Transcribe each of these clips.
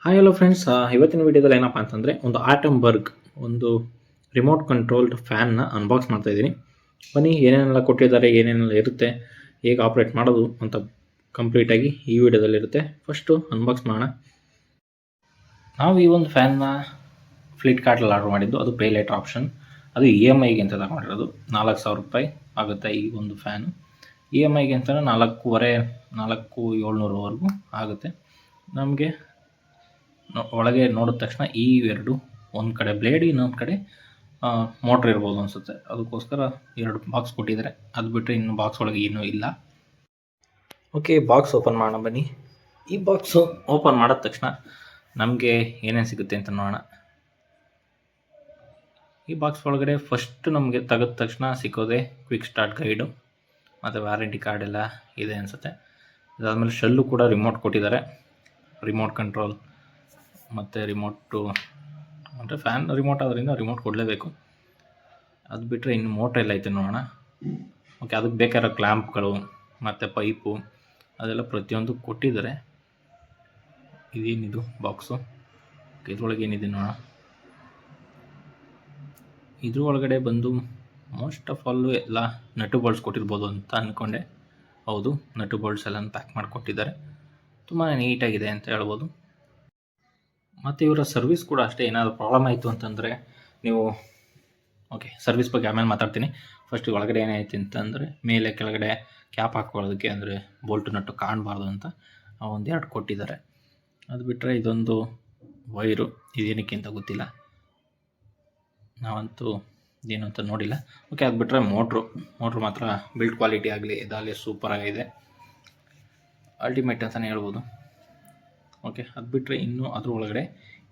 Hi hello friends, ಇವತ್ತಿನ ವಿಡಿಯೋದಲ್ಲಿ ಏನಪ್ಪ ಅಂತಂದರೆ ಒಂದು ಬರ್ಗ್ ಒಂದು ರಿಮೋಟ್ ಕಂಟ್ರೋಲ್ಡ್ ಫ್ಯಾನ್ನ ಅನ್ಬಾಕ್ಸ್ ಮಾಡ್ತಾ ಇದ್ದೀನಿ. ಬನ್ನಿ ಏನೇನೆಲ್ಲ ಕೊಟ್ಟಿದ್ದಾರೆ, ಏನೇನೆಲ್ಲ ಇರುತ್ತೆ, ಹೇಗೆ ಆಪ್ರೇಟ್ ಮಾಡೋದು ಅಂತ ಕಂಪ್ಲೀಟಾಗಿ ಈ ವಿಡಿಯೋದಲ್ಲಿರುತ್ತೆ. ಫಸ್ಟು ಅನ್ಬಾಕ್ಸ್ ಮಾಡೋಣ. ನಾವು ಈ ಒಂದು ಫ್ಯಾನ್ನ ಫ್ಲಿಪ್ಕಾರ್ಟಲ್ಲಿ ಆರ್ಡರ್ ಮಾಡಿದ್ದು. ಅದು ಪೇ ಲೇಟರ್ ಆಪ್ಷನ್. ಅದು EMIಗೆ ಅಂತ ತಗೊಂಡಿರೋದು. 4,000 ರೂಪಾಯಿ ಆಗುತ್ತೆ ಈ ಒಂದು ಫ್ಯಾನು. EMIಗೆ ಅಂತ 4,700ವರೆಗೂ ಆಗುತ್ತೆ. ನಮಗೆ ಒಳಗೆ ನೋಡಿದ ತಕ್ಷಣ ಈ ಎರಡು ಒಂದು ಕಡೆ ಬ್ಲೇಡ್, ಇನ್ನೊಂದು ಕಡೆ ಮೋಟ್ರ್ ಇರ್ಬೋದು ಅನಿಸುತ್ತೆ. ಅದಕ್ಕೋಸ್ಕರ 2 ಬಾಕ್ಸ್ ಕೊಟ್ಟಿದ್ದಾರೆ. ಅದು ಬಿಟ್ಟರೆ ಇನ್ನು ಬಾಕ್ಸ್ ಒಳಗೆ ಏನೂ ಇಲ್ಲ. ಓಕೆ, ಬಾಕ್ಸ್ ಓಪನ್ ಮಾಡೋಣ ಬನ್ನಿ. ಈ ಬಾಕ್ಸು ಓಪನ್ ಮಾಡಿದ ತಕ್ಷಣ ನಮಗೆ ಏನೇನು ಸಿಗುತ್ತೆ ಅಂತ ನೋಡೋಣ. ಈ ಬಾಕ್ಸ್ ಒಳಗಡೆ ಫಸ್ಟ್ ನಮಗೆ ತೆಗೆದ ತಕ್ಷಣ ಸಿಕ್ಕೋದೆ ಕ್ವಿಕ್ ಸ್ಟಾರ್ಟ್ ಗೈಡು ಮತ್ತು ವ್ಯಾರಂಟಿ ಕಾರ್ಡ್ ಎಲ್ಲ ಇದೆ ಅನಿಸುತ್ತೆ. ಅದಾದಮೇಲೆ ಶೆಲ್ಲು ಕೂಡ ರಿಮೋಟ್ ಕೊಟ್ಟಿದ್ದಾರೆ, ರಿಮೋಟ್ ಕಂಟ್ರೋಲ್ ಮತ್ತು ರಿಮೋಟು ಅಂದರೆ ಫ್ಯಾನ್ ರಿಮೋಟ್ ಆದ್ದರಿಂದ ರಿಮೋಟ್ ಕೊಡಲೇಬೇಕು. ಅದು ಬಿಟ್ಟರೆ ಇನ್ನು ಮೋಟ್ರ್ ಎಲ್ಲ ಐತೆ ನೋಡೋಣ. ಓಕೆ, ಅದಕ್ಕೆ ಬೇಕಾಗಿರೋ ಕ್ಲ್ಯಾಂಪ್ಗಳು ಮತ್ತು ಪೈಪು ಅದೆಲ್ಲ ಪ್ರತಿಯೊಂದು ಕೊಟ್ಟಿದ್ದಾರೆ. ಇದೇನಿದು ಬಾಕ್ಸು? ಇದ್ರೊಳಗೆ ಏನಿದೆ ನೋಡೋಣ. ಇದ್ರ ಒಳಗಡೆ ಬಂದು ಮೋಸ್ಟ್ ಆಫ್ ಆಲ್ ಎಲ್ಲ ನಟು ಬೋಲ್ಟ್ಸ್ ಕೊಟ್ಟಿರ್ಬೋದು ಅಂತ ಅಂದ್ಕೊಂಡೆ. ಹೌದು, ನಟು ಬೋಲ್ಟ್ಸ್ ಎಲ್ಲ ಪ್ಯಾಕ್ ಮಾಡಿಕೊಟ್ಟಿದ್ದಾರೆ. ತುಂಬಾ ನೀಟಾಗಿದೆ ಅಂತ ಹೇಳ್ಬೋದು. ಮತ್ತು ಇವರ ಸರ್ವಿಸ್ ಕೂಡ ಅಷ್ಟೇ. ಏನಾದರೂ ಪ್ರಾಬ್ಲಮ್ ಆಯಿತು ಅಂತಂದರೆ ನೀವು ಓಕೆ, ಸರ್ವಿಸ್ ಬಗ್ಗೆ ಆಮೇಲೆ ಮಾತಾಡ್ತೀನಿ. ಫಸ್ಟ್ ಒಳಗಡೆ ಏನಾಯ್ತು ಅಂತಂದರೆ ಮೇಲೆ ಕೆಳಗಡೆ ಕ್ಯಾಪ್ ಹಾಕ್ಕೊಳ್ಳೋದಕ್ಕೆ, ಅಂದರೆ ಬೋಲ್ಟು ನಟ್ಟು ಕಾಣಬಾರ್ದು ಅಂತ ಒಂದೆರಡು ಕೊಟ್ಟಿದ್ದಾರೆ. ಅದು ಬಿಟ್ಟರೆ ಇದೊಂದು ವೈರು, ಇದೇನಕ್ಕೆ ಅಂತ ಗೊತ್ತಿಲ್ಲ, ನಾವಂತೂ ಏನು ಅಂತ ನೋಡಿಲ್ಲ. ಓಕೆ, ಅದು ಬಿಟ್ಟರೆ ಮೋಟ್ರು ಮಾತ್ರ ಬಿಲ್ಡ್ ಕ್ವಾಲಿಟಿ ಆಗಲಿ ಇದಾಗಲಿ ಸೂಪರಾಗಿದೆ, ಅಲ್ಟಿಮೇಟ್ ಅಂತಲೇ ಹೇಳ್ಬೋದು. ಓಕೆ, ಅದು ಬಿಟ್ಟರೆ ಇನ್ನೂ ಅದ್ರ ಒಳಗಡೆ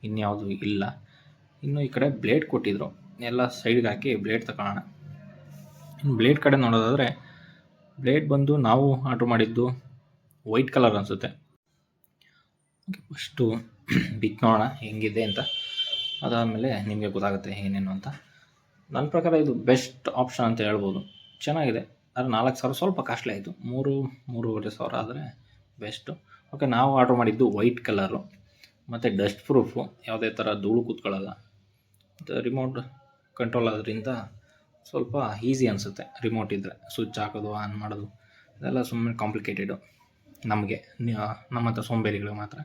ಇನ್ಯಾವುದು ಇಲ್ಲ. ಇನ್ನು ಈ ಕಡೆ ಬ್ಲೇಡ್ ಕೊಟ್ಟಿದ್ರು, ಎಲ್ಲ ಸೈಡ್ಗೆ ಹಾಕಿ ಬ್ಲೇಡ್ ತಗೊಳ್ಳೋಣ. ಇನ್ನು ಬ್ಲೇಡ್ ಕಡೆ ನೋಡೋದಾದರೆ ಬ್ಲೇಡ್ ಬಂದು ನಾವು ಆರ್ಡ್ರ್ ಮಾಡಿದ್ದು ವೈಟ್ ಕಲರ್ ಅನಿಸುತ್ತೆ. ಓಕೆ, ಫಸ್ಟು ಬಿಟ್ಟು ನೋಡೋಣ ಹೆಂಗಿದೆ ಅಂತ, ಅದಾದಮೇಲೆ ನಿಮಗೆ ಗೊತ್ತಾಗುತ್ತೆ ಏನೇನು ಅಂತ. ನನ್ನ ಪ್ರಕಾರ ಇದು ಬೆಸ್ಟ್ ಆಪ್ಷನ್ ಅಂತ ಹೇಳ್ಬೋದು. ಚೆನ್ನಾಗಿದೆ, ಆದರೆ 4,000 ಸ್ವಲ್ಪ ಕಾಸ್ಟ್ಲಿ ಆಯಿತು. 3,500 ಆದರೆ ಬೆಸ್ಟು. ಓಕೆ, ನಾವು ಆರ್ಡ್ರ್ ಮಾಡಿದ್ದು ವೈಟ್ ಕಲರು ಮತ್ತು ಡಸ್ಟ್ ಪ್ರೂಫು, ಯಾವುದೇ ಥರ ಧೂಳು ಕೂತ್ಕೊಳ್ಳಲ್ಲ. ಮತ್ತು ರಿಮೋಟ್ ಕಂಟ್ರೋಲ್ ಆದ್ರಿಂದ ಸ್ವಲ್ಪ ಈಸಿ ಅನಿಸುತ್ತೆ. ರಿಮೋಟ್ ಇದ್ದರೆ ಸ್ವಿಚ್ ಹಾಕೋದು, ಆನ್ ಮಾಡೋದು ಇದೆಲ್ಲ ಸುಮ್ಮನೆ ಕಾಂಪ್ಲಿಕೇಟೆಡು ನಮಗೆ, ನಮ್ಮಂಥ ಸೋಂಬೇರಿಗಳು ಮಾತ್ರ.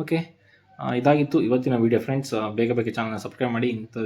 ಓಕೆ, ಇದಾಗಿತ್ತು ಇವತ್ತಿನ ವೀಡಿಯೋ ಫ್ರೆಂಡ್ಸ್. ಬೇಗ ಚಾನಲ್ನ ಸಬ್ಸ್ಕ್ರೈಬ್ ಮಾಡಿ. ಇಂಥ